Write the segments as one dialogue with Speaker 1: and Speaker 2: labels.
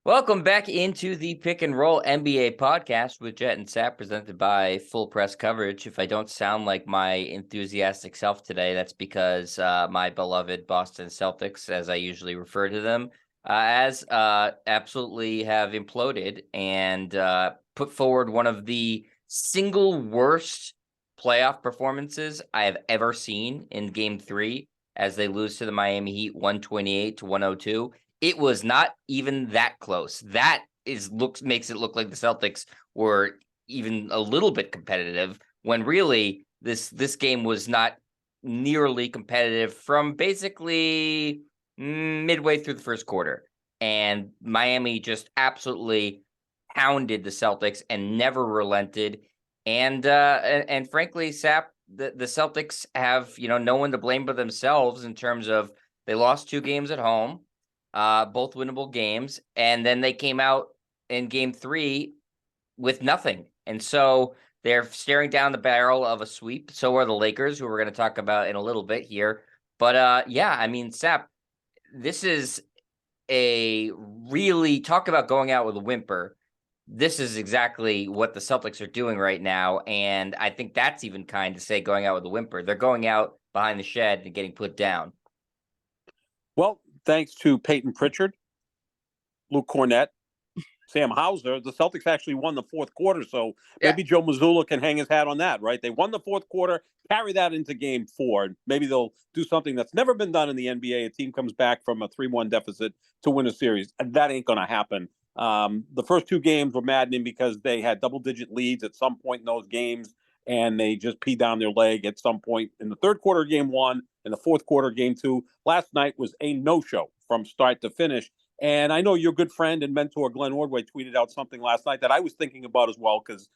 Speaker 1: Welcome back into the Pick and Roll NBA podcast with Jet and Sap, presented by Full Press Coverage. If I don't sound like my enthusiastic self today, that's because my beloved Boston Celtics, as I usually refer to them, absolutely have imploded and put forward one of the single worst playoff performances I have ever seen in Game 3 as they lose to the Miami Heat 128-102. It was not even that close. That makes it look like the Celtics were even a little bit competitive when really this game was not nearly competitive from basically midway through the first quarter. And Miami just absolutely pounded the Celtics and never relented. And frankly, Sap, the Celtics have, no one to blame but themselves in terms of they lost 2 games at home. Both winnable games, and then they came out in Game 3 with nothing. And so they're staring down the barrel of a sweep. So are the Lakers, who we're going to talk about in a little bit here. But Sap, this is a really talk about going out with a whimper. This is exactly what the Celtics are doing right now. And I think that's even kind to say going out with a whimper. They're going out behind the shed and getting put down.
Speaker 2: Well, thanks to Peyton Pritchard, Luke Cornett, Sam Hauser, the Celtics actually won the fourth quarter. So maybe Joe Mazzulla can hang his hat on that, right? They won the fourth quarter, carry that into Game 4. Maybe they'll do something that's never been done in the NBA. A team comes back from a 3-1 deficit to win a series. And that ain't going to happen. The first 2 games were maddening because they had double-digit leads at some point in those games, and they just peed down their leg at some point in the third quarter, Game 1, in the fourth quarter, Game 2. Last night was a no-show from start to finish. And I know your good friend and mentor, Glenn Ordway, tweeted out something last night that I was thinking about as well, because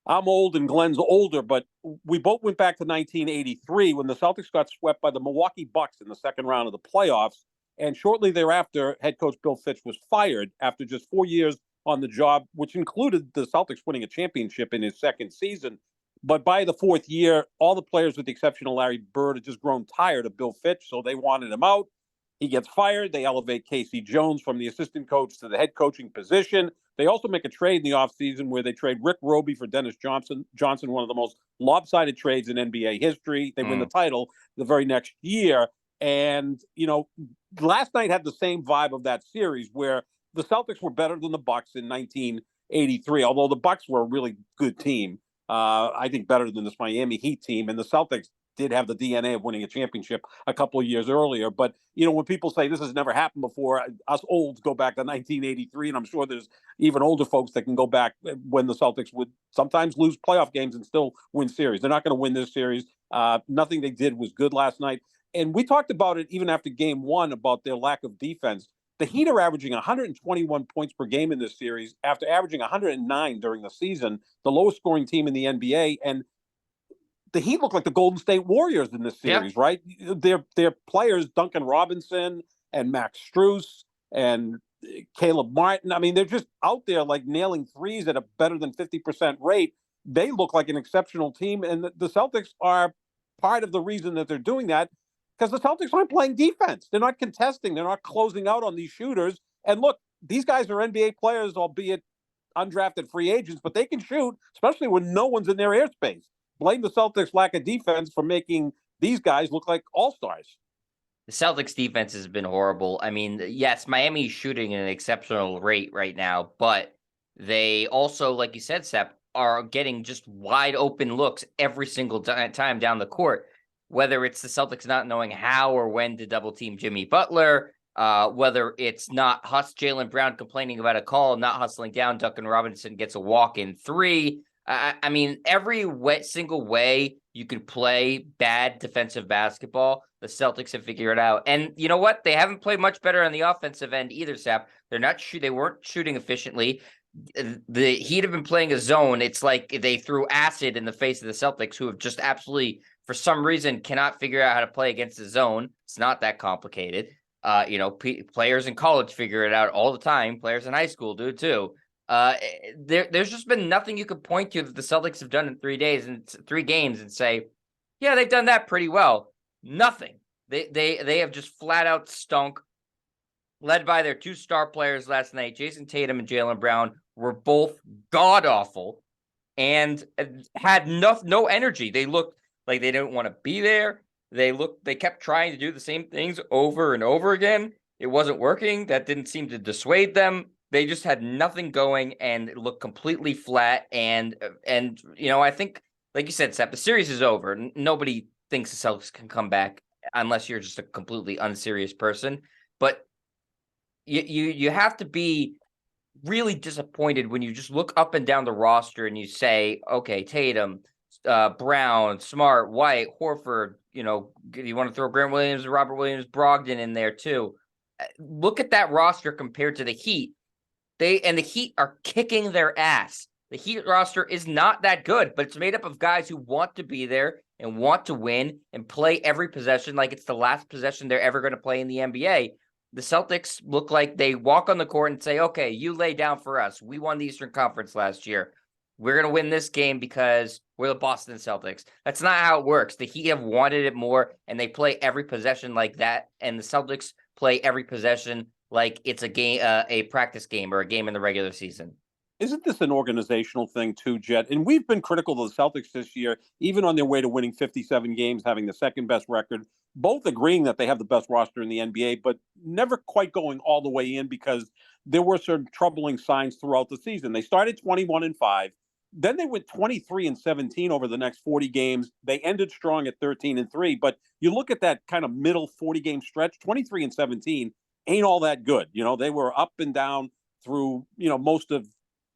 Speaker 2: I'm old and Glenn's older, but we both went back to 1983 when the Celtics got swept by the Milwaukee Bucks in the second round of the playoffs. And shortly thereafter, head coach Bill Fitch was fired after just 4 years on the job, which included the Celtics winning a championship in his second season. But by the fourth year, all the players, with the exception of Larry Bird, had just grown tired of Bill Fitch, so they wanted him out. He gets fired. They elevate Casey Jones from the assistant coach to the head coaching position. They also make a trade in the offseason where they trade Rick Roby for Dennis Johnson, one of the most lopsided trades in NBA history. They win the title the very next year. And, last night had the same vibe of that series where the Celtics were better than the Bucks in 1983, although the Bucks were a really good team. I think better than this Miami Heat team. And the Celtics did have the DNA of winning a championship a couple of years earlier. But, when people say this has never happened before, us olds go back to 1983, and I'm sure there's even older folks that can go back when the Celtics would sometimes lose playoff games and still win series. They're not going to win this series. Nothing they did was good last night. And we talked about it even after Game 1 about their lack of defense. The Heat are averaging 121 points per game in this series after averaging 109 during the season, the lowest scoring team in the NBA. And the Heat look like the Golden State Warriors in this series, right? Their players, Duncan Robinson and Max Strus and Caleb Martin, I mean, they're just out there like nailing threes at a better than 50% rate. They look like an exceptional team, and the Celtics are part of the reason that they're doing that, because the Celtics aren't playing defense. They're not contesting. They're not closing out on these shooters. And look, these guys are NBA players, albeit undrafted free agents, but they can shoot, especially when no one's in their airspace. Blame the Celtics' lack of defense for making these guys look like all-stars.
Speaker 1: The Celtics defense has been horrible. I mean, yes, Miami's shooting at an exceptional rate right now, but they also, like you said, Sep, are getting just wide open looks every single time down the court, whether it's the Celtics not knowing how or when to double team Jimmy Butler, whether it's not Jaylen Brown complaining about a call, not hustling down, Duncan Robinson gets a walk-in 3. I mean, every single way you could play bad defensive basketball, the Celtics have figured it out. And you know what? They haven't played much better on the offensive end either, Sap. They weren't shooting efficiently. The Heat have been playing a zone. It's like they threw acid in the face of the Celtics, who have just absolutely, for some reason, cannot figure out how to play against the zone. It's not that complicated. Players in college figure it out all the time. Players in high school do too. There's just been nothing you could point to that the Celtics have done in 3 days and 3 games and say, yeah, they've done that pretty well. Nothing. They have just flat out stunk. led by their two star players last night, Jason Tatum and Jaylen Brown, were both god awful and had no energy. They looked like they didn't want to be there. They kept trying to do the same things over and over again. It wasn't working. That didn't seem to dissuade them. They just had nothing going and it looked completely flat. And I think, like you said, Seth, the series is over. Nobody thinks the Celtics can come back unless you're just a completely unserious person. But you have to be really disappointed when you just look up and down the roster and you say, okay, Tatum, Brown, Smart, White, Horford, you want to throw Grant Williams, Robert Williams, Brogdon in there too. Look at that roster compared to the Heat. The Heat are kicking their ass. The Heat roster is not that good, but it's made up of guys who want to be there and want to win and play every possession like it's the last possession they're ever going to play in the NBA. The Celtics look like they walk on the court and say, okay, you lay down for us. We won the Eastern Conference last year. We're going to win this game because we're the Boston Celtics. That's not how it works. The Heat have wanted it more, and they play every possession like that, and the Celtics play every possession like it's a game, a practice game or a game in the regular season.
Speaker 2: Isn't this an organizational thing too, Jet? And we've been critical of the Celtics this year, even on their way to winning 57 games, having the second best record, both agreeing that they have the best roster in the NBA, but never quite going all the way in because there were some troubling signs throughout the season. They started 21-5. Then they went 23-17 over the next 40 games. They ended strong at 13-3. But you look at that kind of middle 40-game stretch, 23-17 ain't all that good. They were up and down through, most of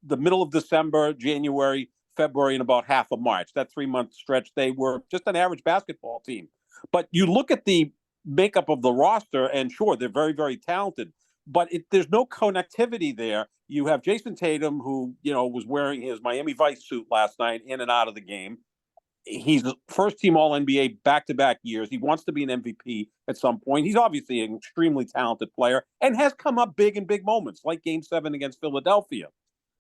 Speaker 2: the middle of December, January, February, and about half of March. That 3-month stretch, they were just an average basketball team. But you look at the makeup of the roster, and sure, they're very, very talented, but there's no connectivity there. You have Jason Tatum, who, was wearing his Miami Vice suit last night in and out of the game. He's first team All NBA back-to-back years. He wants to be an MVP at some point. He's obviously an extremely talented player and has come up big in big moments, like Game 7 against Philadelphia.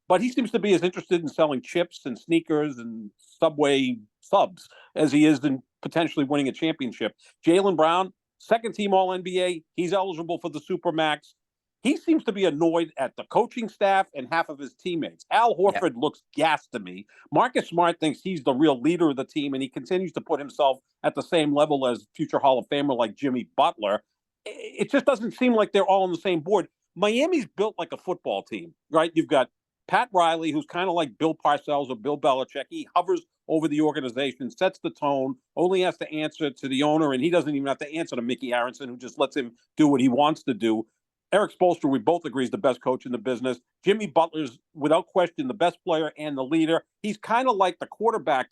Speaker 2: But he seems to be as interested in selling chips and sneakers and Subway subs as he is in potentially winning a championship. Jaylen Brown, second team All NBA. He's eligible for the Supermax. He seems to be annoyed at the coaching staff and half of his teammates. Al Horford looks gassed to me. Marcus Smart thinks he's the real leader of the team, and he continues to put himself at the same level as future Hall of Famer like Jimmy Butler. It just doesn't seem like they're all on the same board. Miami's built like a football team, right? You've got Pat Riley, who's kind of like Bill Parcells or Bill Belichick. He hovers over the organization, sets the tone, only has to answer to the owner, and he doesn't even have to answer to Mickey Aronson, who just lets him do what he wants to do. Eric Spoelstra, we both agree, is the best coach in the business. Jimmy Butler's, without question, the best player and the leader. He's kind of like the quarterback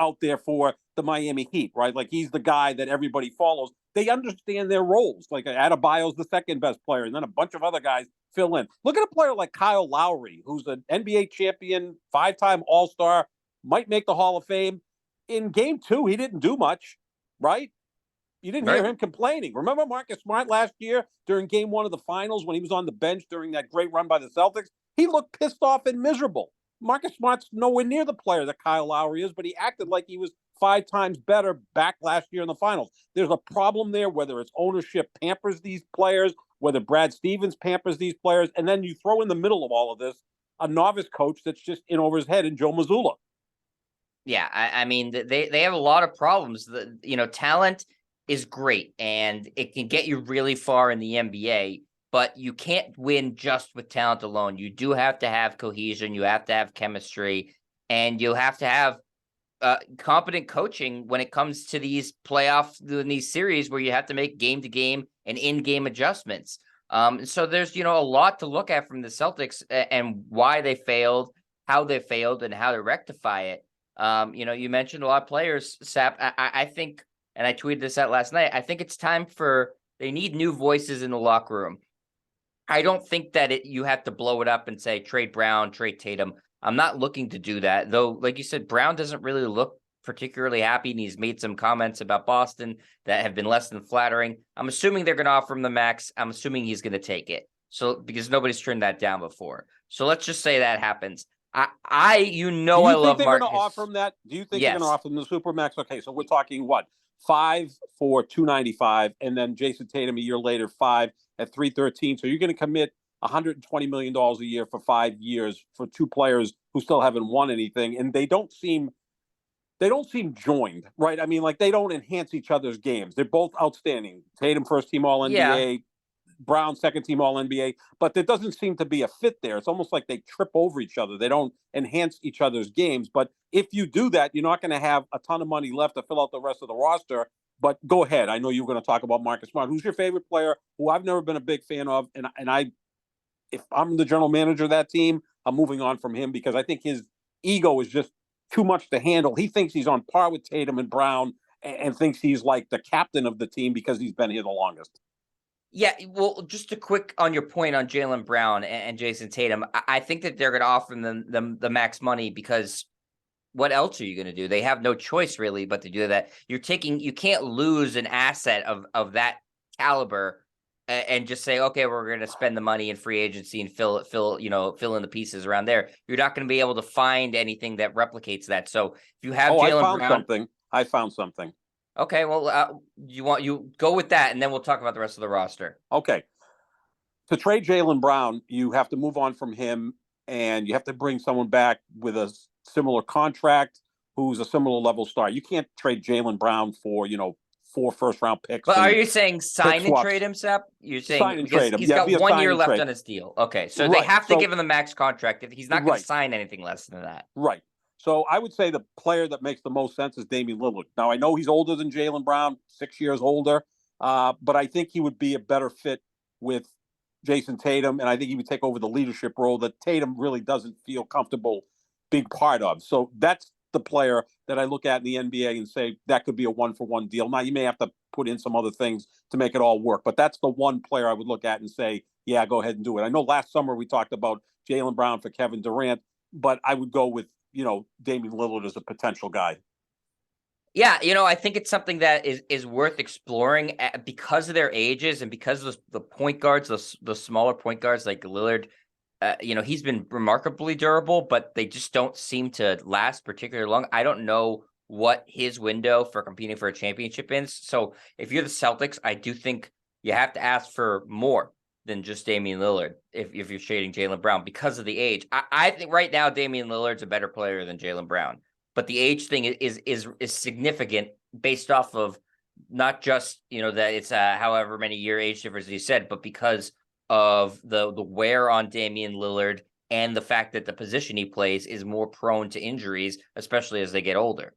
Speaker 2: out there for the Miami Heat, right? Like he's the guy that everybody follows. They understand their roles. Like Adebayo's the second best player, and then a bunch of other guys fill in. Look at a player like Kyle Lowry, who's an NBA champion, 5-time All-Star, might make the Hall of Fame. In Game 2, he didn't do much, right? You didn't hear him complaining. Remember Marcus Smart last year during Game 1 of the finals when he was on the bench during that great run by the Celtics? He looked pissed off and miserable. Marcus Smart's nowhere near the player that Kyle Lowry is, but he acted like he was 5 times better back last year in the finals. There's a problem there, whether it's ownership pampers these players, whether Brad Stevens pampers these players, and then you throw in the middle of all of this a novice coach that's just in over his head in Joe Mazzulla.
Speaker 1: Yeah, I mean, they have a lot of problems. Talent is great, and it can get you really far in the NBA, but you can't win just with talent alone. You do have to have cohesion. You have to have chemistry, and you have to have competent coaching when it comes to these playoffs, in these series where you have to make game-to-game and in-game adjustments. So there's, a lot to look at from the Celtics and why they failed, how they failed, and how to rectify it. You mentioned a lot of players, Sap. I think, and I tweeted this out last night, I think it's time they need new voices in the locker room. I don't think that you have to blow it up and say, trade Brown, trade Tatum. I'm not looking to do that, though. Like you said, Brown doesn't really look particularly happy, and he's made some comments about Boston that have been less than flattering. I'm assuming they're going to offer him the max. I'm assuming he's going to take it. So, because nobody's turned that down before. So let's just say that happens. I love Marcus.
Speaker 2: They're going to offer him that? Do you think they're going to offer him the Supermax? Okay, so we're talking what? 5 for 295, and then Jason Tatum a year later, 5 at 313. So you're going to commit $120 million a year for 5 years for two players who still haven't won anything, and they don't seem joined, right? I mean, like, they don't enhance each other's games. They're both outstanding. Tatum, first team All
Speaker 1: Yeah.
Speaker 2: NBA. Brown, second team All NBA. But there doesn't seem to be a fit there. It's almost like they trip over each other. They don't enhance each other's games. But if you do that, you're not going to have a ton of money left to fill out the rest of the roster. But go ahead. I know you were going to talk about Marcus Smart. Who's your favorite player who I've never been a big fan of? And if I'm the general manager of that team, I'm moving on from him because I think his ego is just too much to handle. He thinks he's on par with Tatum and Brown and thinks he's like the captain of the team because he's been here the longest.
Speaker 1: Yeah, well, just a quick on your point on Jaylen Brown and Jason Tatum. I think that they're going to offer them the max money because what else are you going to do? They have no choice really but to do that. You can't lose an asset of that caliber and just say, okay, we're going to spend the money in free agency and fill in the pieces around there. You're not going to be able to find anything that replicates that. So if you have Jaylen Brown,
Speaker 2: I found something.
Speaker 1: Okay, well, you go with that, and then we'll talk about the rest of the roster.
Speaker 2: Okay. To trade Jaylen Brown, you have to move on from him, and you have to bring someone back with a similar contract who's a similar level star. You can't trade Jaylen Brown for 4 first-round picks.
Speaker 1: But are you saying sign and trade him, Sep? You're saying
Speaker 2: sign and trade him.
Speaker 1: He's got 1 year left on his deal. Okay, so they have to give him the max contract. If he's not going to sign anything less than that.
Speaker 2: Right. So I would say the player that makes the most sense is Damian Lillard. Now, I know he's older than Jaylen Brown, 6 years older, but I think he would be a better fit with Jason Tatum, and I think he would take over the leadership role that Tatum really doesn't feel comfortable being part of. So that's the player that I look at in the NBA and say that could be a one-for-one deal. Now, you may have to put in some other things to make it all work, but that's the one player I would look at and say, yeah, go ahead and do it. I know last summer we talked about Jaylen Brown for Kevin Durant, but I would go with Damian Lillard is a potential guy.
Speaker 1: Yeah, I think it's something that is worth exploring because of their ages and because of the point guards, the smaller point guards like Lillard. He's been remarkably durable, but they just don't seem to last particularly long. I don't know what his window for competing for a championship is. So if you're the Celtics, I do think you have to ask for more than just Damian Lillard if you're shading Jaylen Brown because of the age. I think right now Damian Lillard's a better player than Jaylen Brown, but the age thing is significant based off of not just that it's however many year age difference you said, but because of the wear on Damian Lillard and the fact that the position he plays is more prone to injuries, especially as they get older.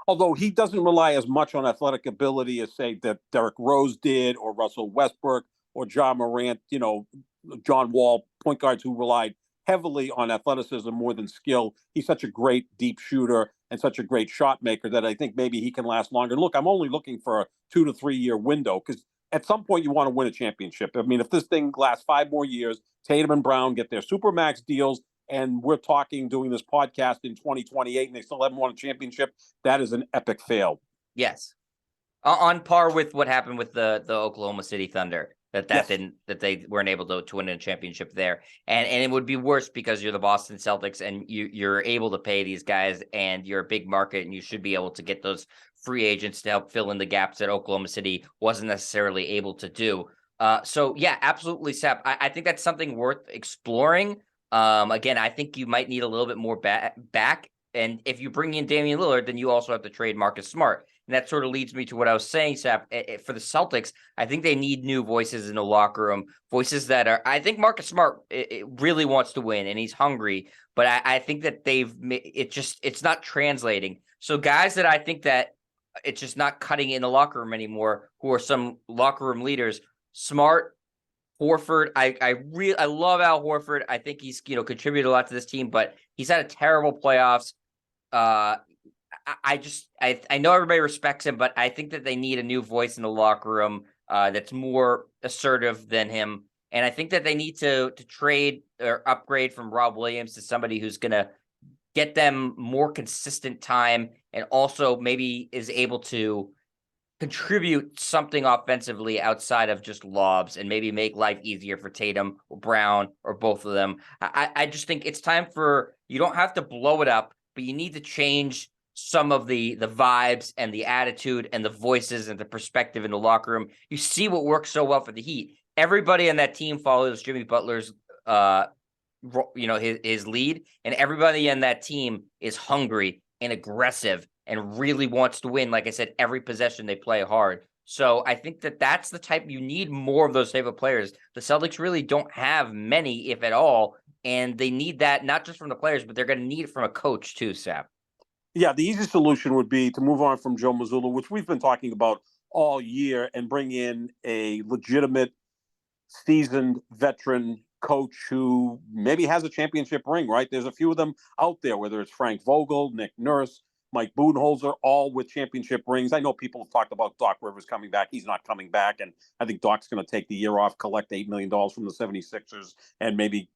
Speaker 2: Although he doesn't rely as much on athletic ability as, say, that Derrick Rose did or Russell Westbrook or John Morant, John Wall, point guards who relied heavily on athleticism more than skill. He's such a great deep shooter and such a great shot maker that I think maybe he can last longer. Look, I'm only looking for a 2 to 3 year window because at some point you want to win a championship. I mean, if this thing lasts 5 more years, Tatum and Brown get their supermax deals, and we're talking doing this podcast in 2028 and they still haven't won a championship, that is an epic fail.
Speaker 1: Yes. On par with what happened with the Oklahoma City Thunder. That they weren't able to win a championship there. And it would be worse because you're the Boston Celtics and you're able to pay these guys and you're a big market and you should be able to get those free agents to help fill in the gaps that Oklahoma City wasn't necessarily able to do. So yeah, absolutely, Sep. I think that's something worth exploring. Again, I think you might need a little bit more back. And if you bring in Damian Lillard, then you also have to trade Marcus Smart. And that sort of leads me to what I was saying, Sap. For the Celtics, I think they need new voices in the locker room, voices that are – I think Marcus Smart really wants to win, and he's hungry. But I think that it's not translating. So guys that I think that it's just not cutting in the locker room anymore, who are some locker room leaders, Smart, Horford. I love Al Horford. I think he's contributed a lot to this team, but he's had a terrible playoffs. I know everybody respects him, but I think that they need a new voice in the locker room that's more assertive than him. And I think that they need to trade or upgrade from Rob Williams to somebody who's going to get them more consistent time and also maybe is able to contribute something offensively outside of just lobs and maybe make life easier for Tatum or Brown or both of them. I just think it's time you don't have to blow it up, but you need to change some of the vibes and the attitude and the voices and the perspective in the locker room. You see what works so well for the Heat. Everybody on that team follows Jimmy Butler's his lead, and everybody on that team is hungry and aggressive and really wants to win. Like I said, every possession they play hard. So I think that's the type you need more of those type of players. The Celtics really don't have many, if at all, and they need that not just from the players, but they're going to need it from a coach too, Sap.
Speaker 2: Yeah, the easy solution would be to move on from Joe Mazzulla, which we've been talking about all year, and bring in a legitimate, seasoned veteran coach who maybe has a championship ring, right? There's a few of them out there, whether it's Frank Vogel, Nick Nurse, Mike Budenholzer, all with championship rings. I know people have talked about Doc Rivers coming back. He's not coming back. And I think Doc's going to take the year off, collect $8 million from the 76ers, and maybe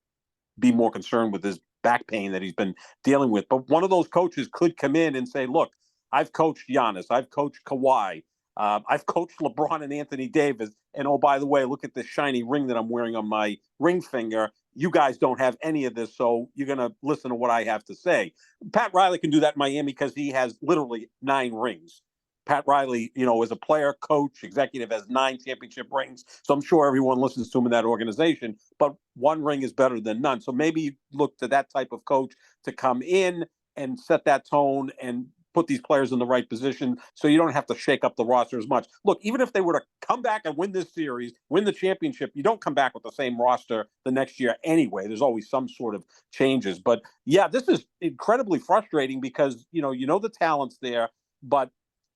Speaker 2: be more concerned with his back pain that he's been dealing with. But one of those coaches could come in and say, look, I've coached Giannis, I've coached Kawhi, I've coached LeBron and Anthony Davis. And oh, by the way, look at this shiny ring that I'm wearing on my ring finger. You guys don't have any of this, so you're going to listen to what I have to say. Pat Riley can do that in Miami because he has literally 9 rings. Pat Riley, as a player, coach, executive, has 9 championship rings. So I'm sure everyone listens to him in that organization. But one ring is better than none. So maybe you look to that type of coach to come in and set that tone and put these players in the right position so you don't have to shake up the roster as much. Look, even if they were to come back and win this series, win the championship, you don't come back with the same roster the next year anyway. There's always some sort of changes. But yeah, this is incredibly frustrating because, the talent's there, but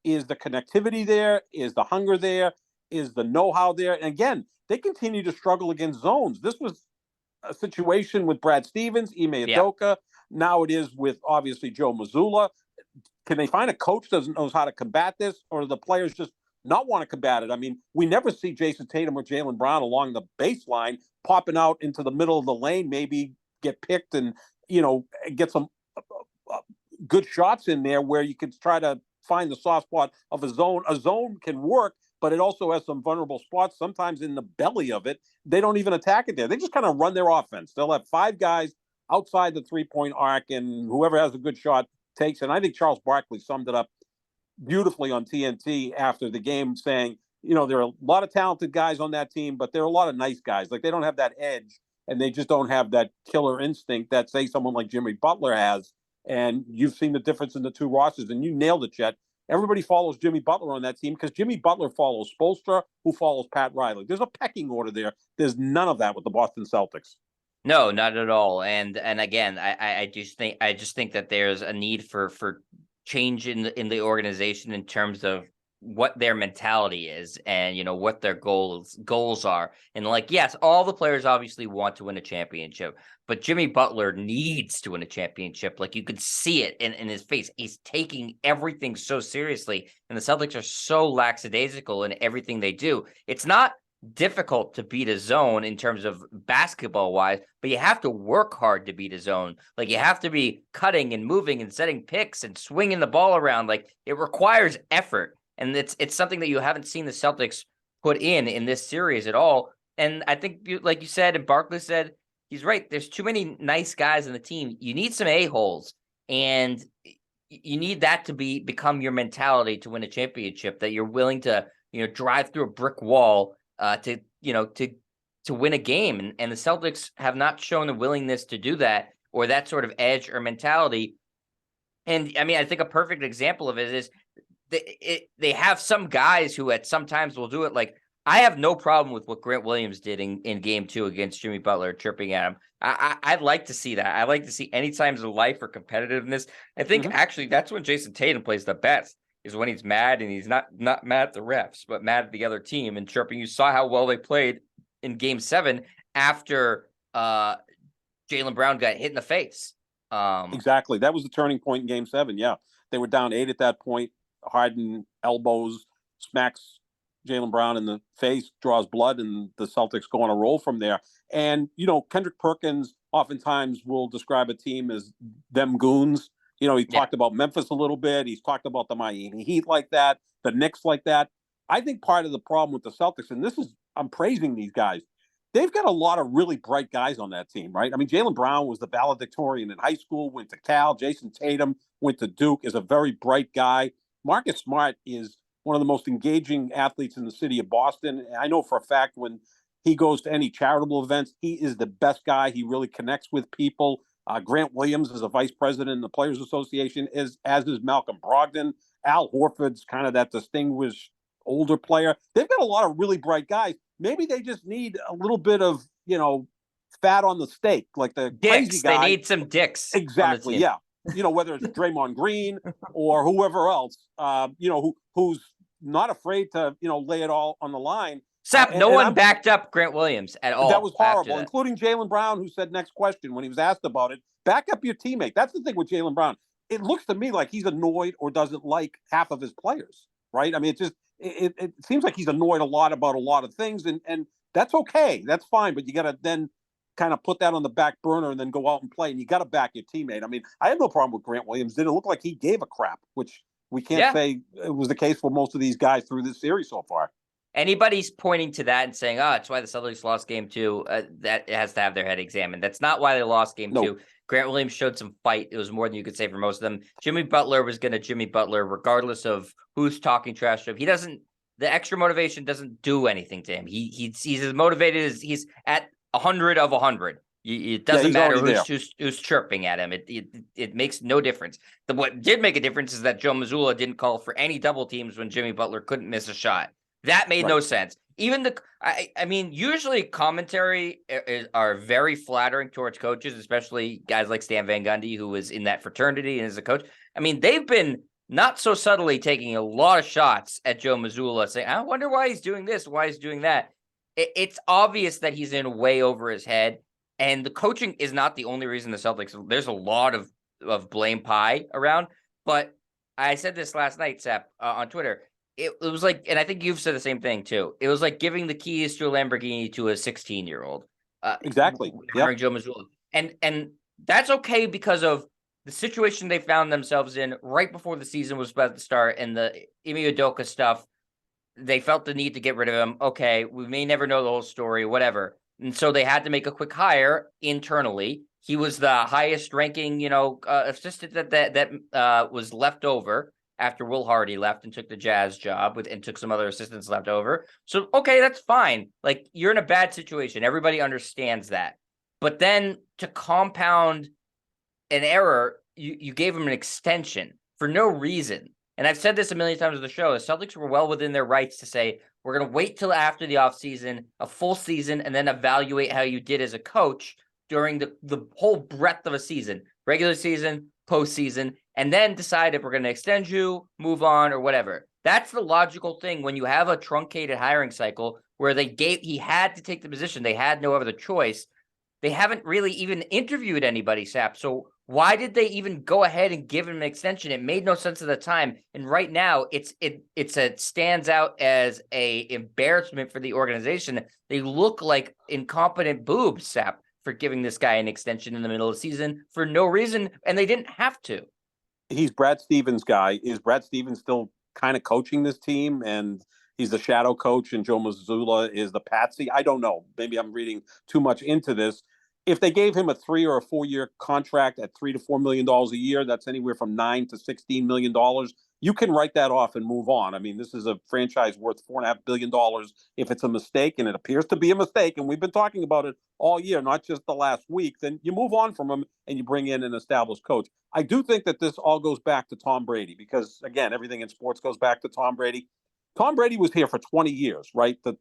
Speaker 2: is the connectivity there? Is the hunger there? Is the know-how there? And again, they continue to struggle against zones. This was a situation with Brad Stevens, Ime Udoka. Now it is with, obviously, Joe Mazzulla. Can they find a coach that knows how to combat this, or do the players just not want to combat it? I mean, we never see Jason Tatum or Jaylen Brown along the baseline popping out into the middle of the lane, maybe get picked and, get some good shots in there where you could try to find the soft spot of a zone. A zone can work, but it also has some vulnerable spots. Sometimes in the belly of it, they don't even attack it there. They just kind of run their offense. They'll have 5 guys outside the 3-point arc, and whoever has a good shot takes. And I think Charles Barkley summed it up beautifully on TNT after the game, saying, there are a lot of talented guys on that team, but there are a lot of nice guys. Like, they don't have that edge, and they just don't have that killer instinct that, say, someone like Jimmy Butler has. And you've seen the difference in the 2 rosters, and you nailed it, Chet. Everybody follows Jimmy Butler on that team because Jimmy Butler follows Spoelstra, who follows Pat Riley. There's a pecking order there. There's none of that with the Boston Celtics.
Speaker 1: No, not at all. And again, I just think that there's a need for change in the organization in terms of what their mentality is and what their goals are. And yes, all the players obviously want to win a championship, but Jimmy Butler needs to win a championship. Like, you could see it in his face. He's taking everything so seriously, and the Celtics are so lackadaisical in everything they do. It's not difficult to beat a zone in terms of basketball wise, but you have to work hard to beat a zone. Like, you have to be cutting and moving and setting picks and swinging the ball around. Like, it requires effort. And it's something that you haven't seen the Celtics put in this series at all. And I think, like you said, and Barkley said, he's right. There's too many nice guys in the team. You need some a-holes, and you need that to become your mentality to win a championship, that you're willing to, drive through a brick wall to win a game. And the Celtics have not shown the willingness to do that, or that sort of edge or mentality. And I mean, I think a perfect example of it is they have some guys who at some times will do it. Like, I have no problem with what Grant Williams did in game 2 against Jimmy Butler, tripping at him. I'd like to see that. I'd like to see any times of life or competitiveness. I think actually that's when Jason Tatum plays the best, is when he's mad, and he's not mad at the refs, but mad at the other team and chirping. You saw how well they played in game 7 after Jaylen Brown got hit in the face.
Speaker 2: Exactly. That was the turning point in game 7. Yeah. They were down 8 at that point. Harden elbows, smacks Jaylen Brown in the face, draws blood, and the Celtics go on a roll from there. And, Kendrick Perkins oftentimes will describe a team as them goons. He talked about Memphis a little bit. He's talked about the Miami Heat like that, the Knicks like that. I think part of the problem with the Celtics, and I'm praising these guys, they've got a lot of really bright guys on that team, right? I mean, Jaylen Brown was the valedictorian in high school, went to Cal. Jason Tatum went to Duke, is a very bright guy. Marcus Smart is one of the most engaging athletes in the city of Boston. I know for a fact when he goes to any charitable events, he is the best guy. He really connects with people. Grant Williams is a vice president in the Players Association, as is Malcolm Brogdon. Al Horford's kind of that distinguished older player. They've got a lot of really bright guys. Maybe they just need a little bit of, fat on the steak, like the
Speaker 1: Dicks.
Speaker 2: crazy guy.
Speaker 1: They need some dicks.
Speaker 2: Exactly. Yeah. Whether it's Draymond Green or whoever else, who's not afraid to, lay it all on the line.
Speaker 1: Sap, no one backed up Grant Williams at all.
Speaker 2: That was horrible, including Jaylen Brown, who said next question when he was asked about it. Back up your teammate. That's the thing with Jaylen Brown. It looks to me like he's annoyed or doesn't like half of his players, right? I mean, it seems like he's annoyed a lot about a lot of things, and that's okay. That's fine, but you got to then kind of put that on the back burner and then go out and play, and you got to back your teammate. I mean, I had no problem with Grant Williams. Didn't look like he gave a crap, which we can't say it was the case for most of these guys through this series so far.
Speaker 1: Anybody's pointing to that and saying, "Oh, it's why the Celtics lost game 2." That has to have their head examined. That's not why they lost game 2. Grant Williams showed some fight. It was more than you could say for most of them. Jimmy Butler was going to Jimmy Butler, regardless of who's talking trash to him. He doesn't. The extra motivation doesn't do anything to him. He's as motivated as he's at 100 of 100. It doesn't matter who's chirping at him. It makes no difference. What did make a difference is that Joe Mazzulla didn't call for any double teams when Jimmy Butler couldn't miss a shot. That made no sense. Even I mean, usually commentary are very flattering towards coaches, especially guys like Stan Van Gundy, who was in that fraternity and is a coach. I mean, they've been not so subtly taking a lot of shots at Joe Mazzulla, saying, I wonder why he's doing this, why he's doing that. It's obvious that he's in way over his head, and the coaching is not the only reason the Celtics, there's a lot of blame pie around, but I said this last night, Sap, on Twitter. It was like, and I think you've said the same thing too. It was like giving the keys to a Lamborghini to a 16-year-old.
Speaker 2: Exactly.
Speaker 1: Hiring Joe Mazzulla. And that's okay because of the situation they found themselves in right before the season was about to start, and the Ime Udoka stuff. They felt the need to get rid of him. Okay, we may never know the whole story, whatever. And so they had to make a quick hire internally. He was the highest ranking, assistant that was left over after Will Hardy left and took the Jazz job and took some other assistants left over. So, okay, that's fine. Like, you're in a bad situation. Everybody understands that. But then to compound an error, you gave him an extension for no reason. And I've said this a million times on the show. The Celtics were well within their rights to say, we're going to wait till after the offseason, a full season, and then evaluate how you did as a coach during the whole breadth of a season, regular season, postseason, and then decide if we're going to extend you, move on, or whatever. That's the logical thing when you have a truncated hiring cycle where he had to take the position. They had no other choice. They haven't really even interviewed anybody, Sap. So why did they even go ahead and give him an extension? It made no sense at the time. And right now, it stands out as a embarrassment for the organization. They look like incompetent boobs, Sap, for giving this guy an extension in the middle of the season for no reason, and they didn't have to.
Speaker 2: He's Brad Stevens' guy. Is Brad Stevens still kind of coaching this team, and he's the shadow coach, and Joe Mazzulla is the patsy? I don't know. Maybe I'm reading too much into this. If they gave him a 3 or a 4 year contract at $3 to $4 million a year, that's anywhere from $9 to $16 million. You can write that off and move on. I mean, this is a franchise worth $4.5 billion. If it's a mistake, and it appears to be a mistake, and we've been talking about it all year, not just the last week, then you move on from him and you bring in an established coach. I do think that this all goes back to Tom Brady because, again, everything in sports goes back to Tom Brady. Tom Brady was here for 20 years, right? The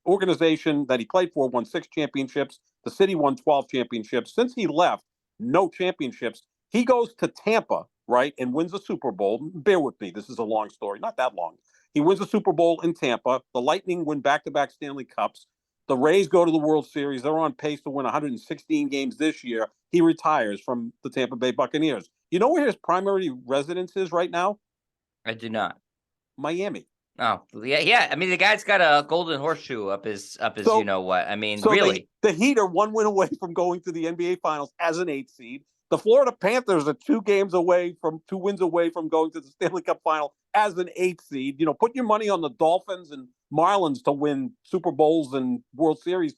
Speaker 2: organization that he played for won 6 championships. The city won 12 championships. Since he left, no championships. He goes to Tampa, right, and wins a Super Bowl. Bear with me. This is a long story. Not that long. He wins a Super Bowl in Tampa. The Lightning win back-to-back Stanley Cups. The Rays go to the World Series. They're on pace to win 116 games this year. He retires from the Tampa Bay Buccaneers. You know where his primary residence is right now?
Speaker 1: I do not.
Speaker 2: Miami.
Speaker 1: Oh, yeah. I mean, the guy's got a golden horseshoe up his so, you know what? I mean, so really.
Speaker 2: The Heat are 1 win away from going to the NBA Finals as an 8th seed. The Florida Panthers are 2 wins away from going to the Stanley Cup Final as an 8th seed. You know, put your money on the Dolphins and Marlins to win Super Bowls and World Series.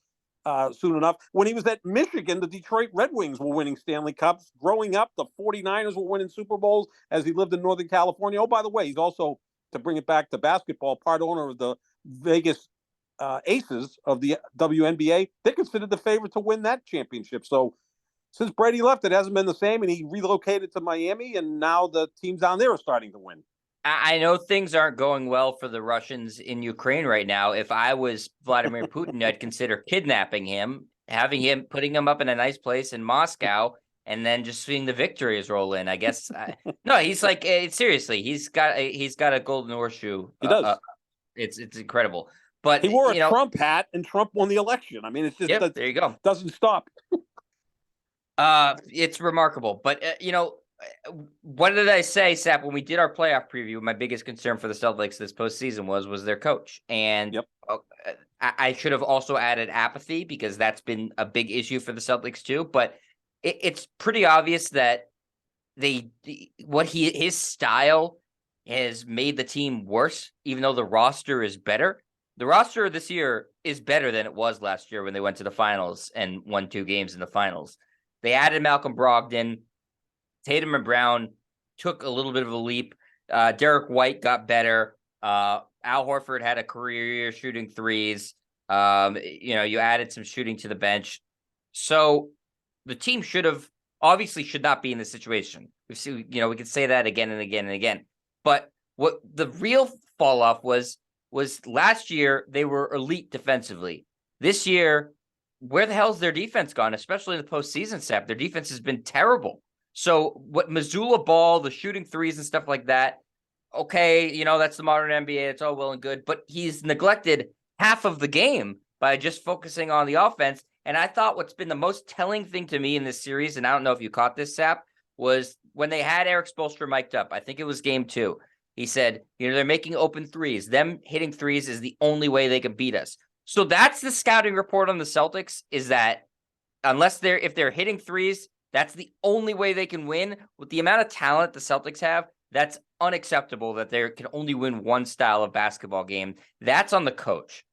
Speaker 2: soon enough. When he was at Michigan, the Detroit Red Wings were winning Stanley Cups. Growing up, the 49ers were winning Super Bowls as he lived in Northern California. Oh, by the way, he's also, to bring it back to basketball, part owner of the Vegas Aces of the WNBA. They're considered the favorite to win that championship. So since Brady left, it hasn't been the same, and he relocated to Miami, and now the teams down there are starting to win.
Speaker 1: I know things aren't going well for the Russians in Ukraine right now. If I was Vladimir Putin, I'd consider kidnapping him, putting him up in a nice place in Moscow, and then just seeing the victories roll in. I guess. No, he's like seriously. He's got a golden horseshoe.
Speaker 2: He does.
Speaker 1: It's incredible. But
Speaker 2: he wore a Trump hat, and Trump won the election. I mean, it's just
Speaker 1: there you go.
Speaker 2: Doesn't stop.
Speaker 1: It's remarkable. But what did I say, Sap, when we did our playoff preview? My biggest concern for the Celtics this postseason was their coach. And I should have also added apathy, because that's been a big issue for the Celtics too. But it's pretty obvious that his style has made the team worse, even though the roster is better. The roster this year is better than it was last year when they went to the finals and won 2 games in the finals. They added Malcolm Brogdon. Tatum and Brown took a little bit of a leap. Derek White got better. Al Horford had a career year shooting threes. You added some shooting to the bench. So the team should not be in this situation. We can say that again and again and again. But what the real fall off was last year they were elite defensively. This year, where the hell's their defense gone? Especially in the postseason, Sap. Their defense has been terrible. So what Mazzulla ball, the shooting threes and stuff like that, okay, that's the modern NBA. It's all well and good. But he's neglected half of the game by just focusing on the offense. And I thought what's been the most telling thing to me in this series, and I don't know if you caught this, Sap, was when they had Eric Spoelstra mic'd up. I think it was game 2. He said, they're making open threes. Them hitting threes is the only way they can beat us. So that's the scouting report on the Celtics, is that if they're hitting threes, that's the only way they can win. With the amount of talent the Celtics have, that's unacceptable that they can only win one style of basketball game. That's on the coach.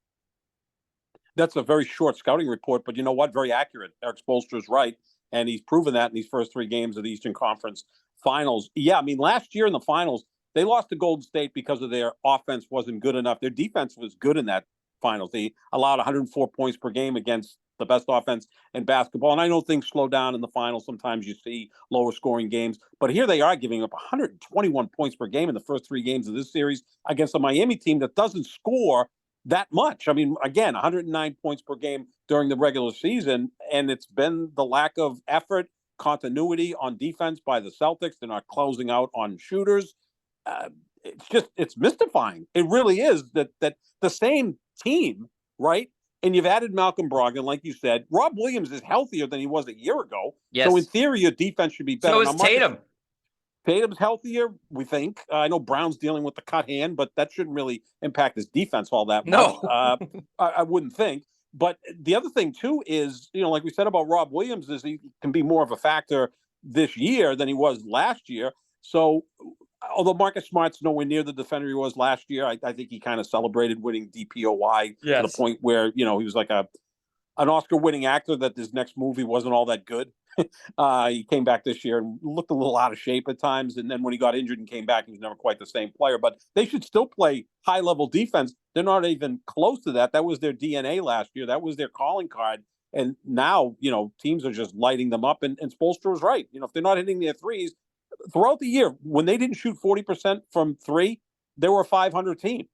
Speaker 2: That's a very short scouting report, but you know what? Very accurate. Eric Spoelstra's right, and he's proven that in these first 3 games of the Eastern Conference Finals. Yeah, I mean, last year in the finals, they lost to Golden State because of their offense wasn't good enough. Their defense was good in that finals. They allowed 104 points per game against the best offense in basketball. And I know things slow down in the finals. Sometimes you see lower scoring games, but here they are giving up 121 points per game in the first 3 games of this series against a Miami team that doesn't score that much. I mean, again, 109 points per game during the regular season. And it's been the lack of effort, continuity on defense by the Celtics. They're not closing out on shooters. It's mystifying. It really is that the same team, right? And you've added Malcolm Brogdon, like you said. Rob Williams is healthier than he was a year ago. Yes. So in theory, your defense should be better.
Speaker 1: So is Tatum.
Speaker 2: Tatum's healthier, we think. I know Brown's dealing with the cut hand, but that shouldn't really impact his defense all that much.
Speaker 1: No.
Speaker 2: I wouldn't think. But the other thing, too, is, like we said about Rob Williams, is he can be more of a factor this year than he was last year. So although Marcus Smart's nowhere near the defender he was last year, I think he kind of celebrated winning DPOY to the point where, he was like an Oscar-winning actor that his next movie wasn't all that good. He came back this year and looked a little out of shape at times. And then when he got injured and came back, he was never quite the same player. But they should still play high-level defense. They're not even close to that. That was their DNA last year. That was their calling card. And now, teams are just lighting them up. And Spoelstra was right. If they're not hitting their threes, throughout the year, when they didn't shoot 40% from 3, they were a 500 team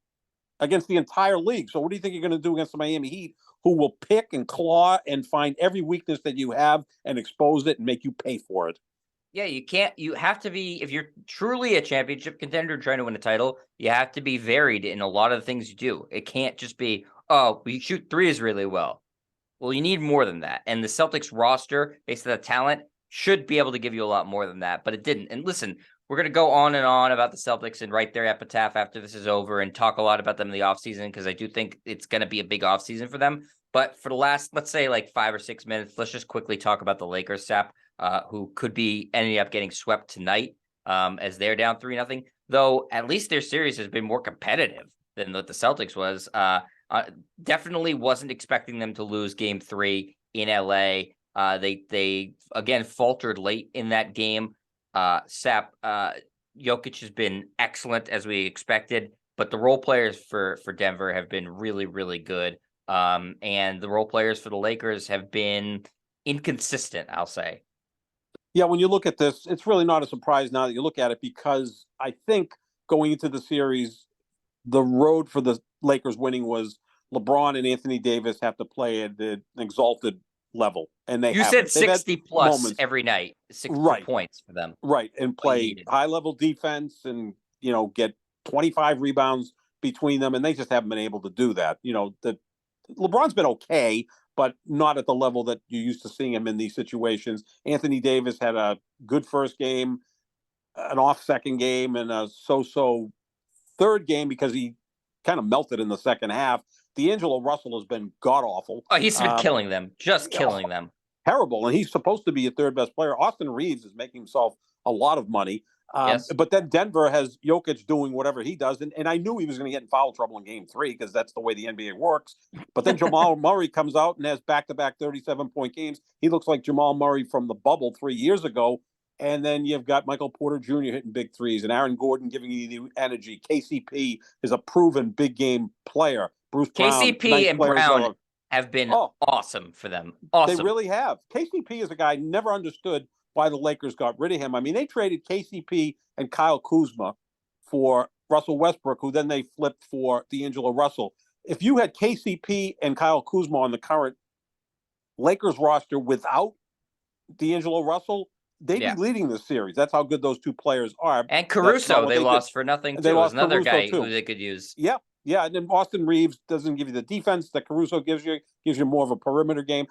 Speaker 2: against the entire league. So what do you think you're going to do against the Miami Heat, who will pick and claw and find every weakness that you have and expose it and make you pay for it?
Speaker 1: Yeah, you have to be, if you're truly a championship contender trying to win a title, you have to be varied in a lot of the things you do. It can't just be, we shoot threes really well. Well, you need more than that. And the Celtics roster, based on the talent, should be able to give you a lot more than that, but it didn't. And listen, we're going to go on and on about the Celtics and write their epitaph after this is over and talk a lot about them in the offseason, because I do think it's going to be a big offseason for them. But for the last, let's say, like 5 or 6 minutes, let's just quickly talk about the Lakers, Sap, who could be ending up getting swept tonight as they're down 3-0. Though at least their series has been more competitive than what the Celtics was. Definitely wasn't expecting them to lose game 3 in LA. They again faltered late in that game. Jokic has been excellent as we expected, but the role players for Denver have been really, really good. And the role players for the Lakers have been inconsistent, I'll say.
Speaker 2: Yeah, when you look at this, it's really not a surprise now that you look at it, because I think going into the series, the road for the Lakers winning was LeBron and Anthony Davis have to play at an exalted level, and they
Speaker 1: You said
Speaker 2: haven't. They've had
Speaker 1: 60 plus
Speaker 2: moments,
Speaker 1: every night, 60
Speaker 2: right,
Speaker 1: points for them.
Speaker 2: right, and play high level defense, and get 25 rebounds between them, and they just haven't been able to do that. The LeBron's been okay, but not at the level that you're used to seeing him in these situations. Anthony Davis had a good first game, an off second game, and a so-so third game because he kind of melted in the second half. D'Angelo Russell has been god awful.
Speaker 1: Oh, he's been killing them, just killing them.
Speaker 2: Terrible, and he's supposed to be a third best player. Austin Reeves is making himself a lot of money.
Speaker 1: Yes.
Speaker 2: But then Denver has Jokic doing whatever he does. And I knew he was going to get in foul trouble in game 3 because that's the way the NBA works. But then Jamal Murray comes out and has back-to-back 37-point games. He looks like Jamal Murray from the bubble 3 years ago. And then you've got Michael Porter Jr. hitting big threes and Aaron Gordon giving you the energy. KCP is a proven big game player. Bruce Brown,
Speaker 1: KCP
Speaker 2: nice
Speaker 1: and
Speaker 2: players
Speaker 1: Brown have been awesome for them. Awesome.
Speaker 2: They really have. KCP is a guy I never understood why the Lakers got rid of him. I mean, they traded KCP and Kyle Kuzma for Russell Westbrook, who then they flipped for D'Angelo Russell. If you had KCP and Kyle Kuzma on the current Lakers roster without D'Angelo Russell, they'd be leading this series. That's how good those two players are.
Speaker 1: And Caruso, they lost for nothing, too. They lost another Caruso guy who they could use.
Speaker 2: Yeah. Yeah, and then Austin Reeves doesn't give you the defense that Caruso gives you more of a perimeter game.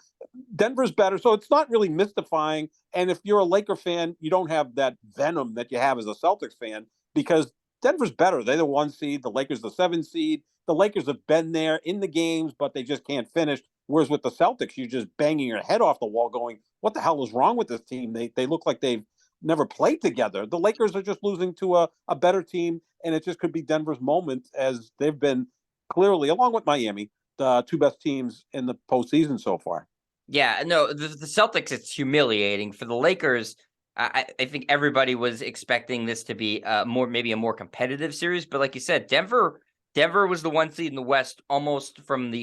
Speaker 2: Denver's better, so it's not really mystifying. And if you're a Laker fan, you don't have that venom that you have as a Celtics fan because Denver's better. They're the 1 seed, the Lakers the 7 seed. The Lakers have been there in the games, but they just can't finish. Whereas with the Celtics, you're just banging your head off the wall going, what the hell is wrong with this team? They look like they've never played together. The Lakers are just losing to a better team, and it just could be Denver's moment, as they've been clearly, along with Miami, the 2 best teams in the postseason so far.
Speaker 1: Yeah, no, the Celtics, it's humiliating. For the Lakers, I think everybody was expecting this to be maybe a more competitive series, but like you said, Denver was the 1 seed in the West almost from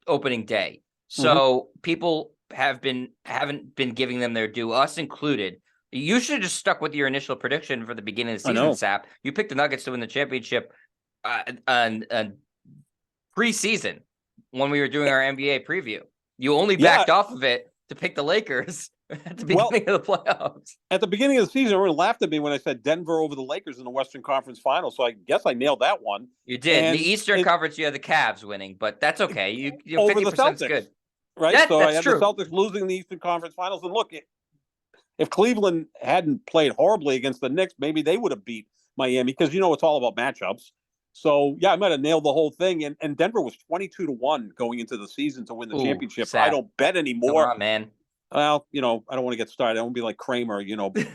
Speaker 1: opening day. So people haven't been giving them their due, us included. You should have just stuck with your initial prediction for the beginning of the season, Sap. You picked the Nuggets to win the championship preseason when we were doing our NBA preview. You only backed off of it to pick the Lakers at the beginning of the playoffs.
Speaker 2: At the beginning of the season, everyone laughed at me when I said Denver over the Lakers in the Western Conference Finals. So I guess I nailed that one.
Speaker 1: You did. In the Eastern Conference, you had the Cavs winning, but that's okay. You
Speaker 2: over 50% the Celtics,
Speaker 1: good.
Speaker 2: Right? So I had the Celtics losing the Eastern Conference Finals. And look, if Cleveland hadn't played horribly against the Knicks, maybe they would have beat Miami because, it's all about matchups. So, I might have nailed the whole thing. And Denver was 22-1 going into the season to win the championship.
Speaker 1: Sad.
Speaker 2: I don't bet anymore.
Speaker 1: Come on, man.
Speaker 2: Well, I don't want to get started. I won't be like Kramer,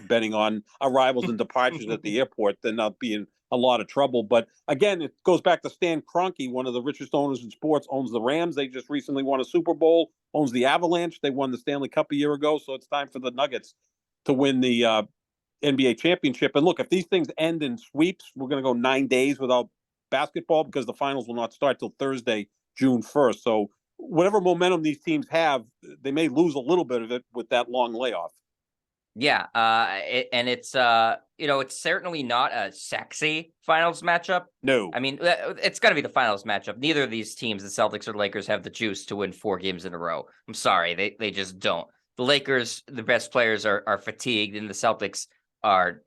Speaker 2: betting on arrivals and departures at the airport. Then I'll be in a lot of trouble. But again, it goes back to Stan Kroenke, one of the richest owners in sports, owns the Rams. They just recently won a Super Bowl, owns the Avalanche. They won the Stanley Cup a year ago. So it's time for the Nuggets to win the NBA championship. And look, if these things end in sweeps, we're going to go 9 days without basketball because the finals will not start till Thursday, June 1st. So whatever momentum these teams have, they may lose a little bit of it with that long layoff.
Speaker 1: Yeah, it's it's certainly not a sexy finals matchup.
Speaker 2: No,
Speaker 1: I mean it's going to be the finals matchup. Neither of these teams, the Celtics or the Lakers, have the juice to win 4 games in a row. I'm sorry, they just don't. The Lakers, the best players are fatigued, and the Celtics are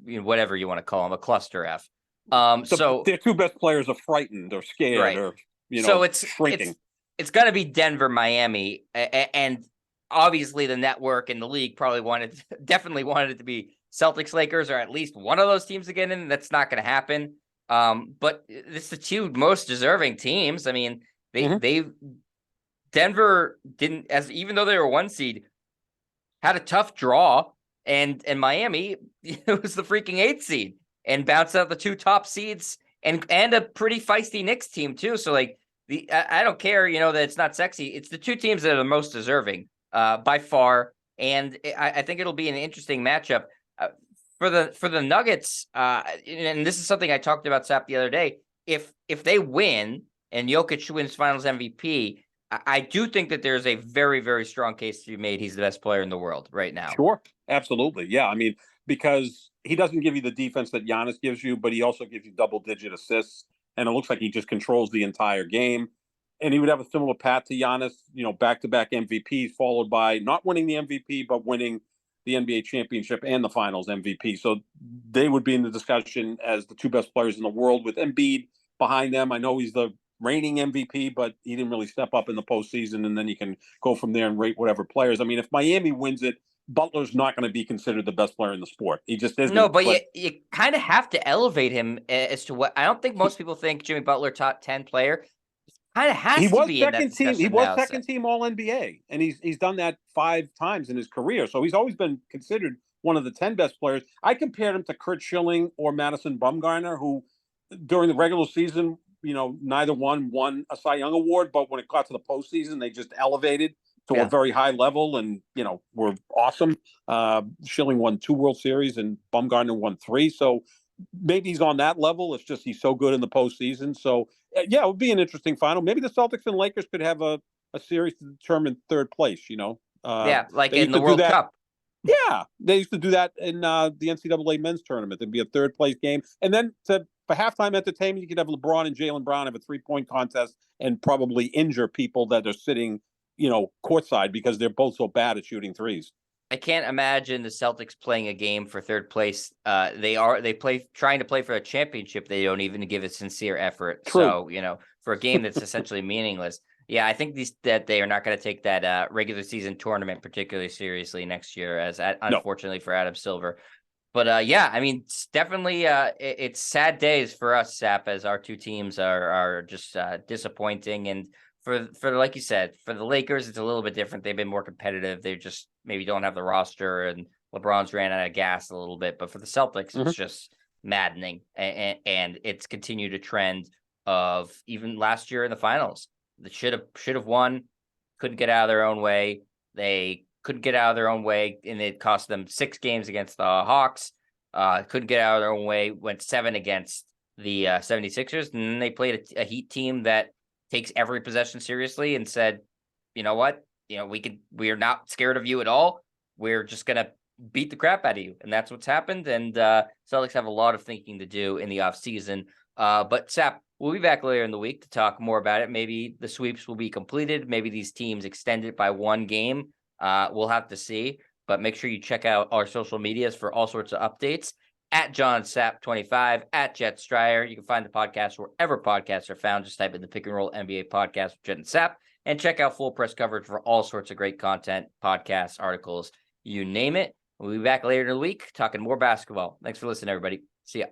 Speaker 1: whatever you want to call them, a cluster F. So
Speaker 2: their 2 best players are frightened or scared,
Speaker 1: right.
Speaker 2: or
Speaker 1: so it's
Speaker 2: shrinking.
Speaker 1: It's going to be Denver, Miami, and obviously the network and the league definitely wanted it to be Celtics, Lakers, or at least one of those teams to get in. That's not going to happen. But it's the 2 most deserving teams. I mean, Denver didn't, even though they were 1 seed, had a tough draw, and Miami it was the freaking 8th seed and bounced out the 2 top seeds and a pretty feisty Knicks team too. So like I don't care, that it's not sexy. It's the two teams that are the most deserving, by far, and I think it'll be an interesting matchup for the Nuggets. And this is something I talked about, Sap, the other day. If they win and Jokic wins Finals MVP, I do think that there's a very, very strong case to be made. He's the best player in the world right now.
Speaker 2: Sure, absolutely, yeah. I mean, because he doesn't give you the defense that Giannis gives you, but he also gives you double-digit assists, and it looks like he just controls the entire game. And he would have a similar path to Giannis, back-to-back MVPs, followed by not winning the MVP, but winning the NBA championship and the Finals MVP. So they would be in the discussion as the two best players in the world, with Embiid behind them. I know he's the reigning MVP, but he didn't really step up in the postseason. And then you can go from there and rate whatever players. I mean, if Miami wins it, Butler's not going to be considered the best player in the sport. He just isn't.
Speaker 1: No, but you kind of have to elevate him as to what I don't think most people think Jimmy Butler top 10 player. Kind of has to be
Speaker 2: second
Speaker 1: in that
Speaker 2: team. He
Speaker 1: discussion
Speaker 2: was
Speaker 1: now,
Speaker 2: second team All NBA, and he's done that 5 times in his career. So he's always been considered one of the 10 best players. I compared him to Kurt Schilling or Madison Bumgarner, who during the regular season, neither one won a Cy Young award, but when it got to the postseason, they just elevated to a very high level, and were awesome. Schilling won 2 World Series, and Bumgarner won 3. So maybe he's on that level. It's just he's so good in the postseason. So yeah, it would be an interesting final. Maybe the Celtics and Lakers could have a series to determine third place.
Speaker 1: Like in the World Cup.
Speaker 2: Yeah, they used to do that in the NCAA men's tournament. There'd be a third place game, and then for halftime entertainment, you could have LeBron and Jaylen Brown have a 3-point contest and probably injure people that are sitting, courtside, because they're both so bad at shooting threes.
Speaker 1: I can't imagine the Celtics playing a game for third place. They play trying to play for a championship. They don't even give a sincere effort.
Speaker 2: True.
Speaker 1: So, for a game that's essentially meaningless. Yeah, I think that they are not going to take that regular season tournament particularly seriously next year, unfortunately for Adam Silver. But yeah, I mean, it's definitely it's sad days for us, Sap, as our two teams are just disappointing. And for like you said, for the Lakers, it's a little bit different. They've been more competitive. They just maybe don't have the roster, and LeBron's ran out of gas a little bit. But for the Celtics, it's just maddening, and it's continued a trend of even last year in the finals. They should have won, couldn't get out of their own way. They couldn't get out of their own way, and it cost them 6 games against the Hawks. Couldn't get out of their own way, went 7 against the 76ers, and then they played a Heat team that takes every possession seriously and said, you know what? We are not scared of you at all. We're just going to beat the crap out of you. And that's what's happened. And Celtics have a lot of thinking to do in the offseason. But Sap, we'll be back later in the week to talk more about it. Maybe the sweeps will be completed. Maybe these teams extend it by 1 game. We'll have to see. But make sure you check out our social medias for all sorts of updates. At John Sapp 25, at Jet Stryer. You can find the podcast wherever podcasts are found. Just type in the Pick and Roll NBA podcast with Jet and Sapp, and check out full press coverage for all sorts of great content, podcasts, articles, you name it. We'll be back later in the week talking more basketball. Thanks for listening, everybody. See ya.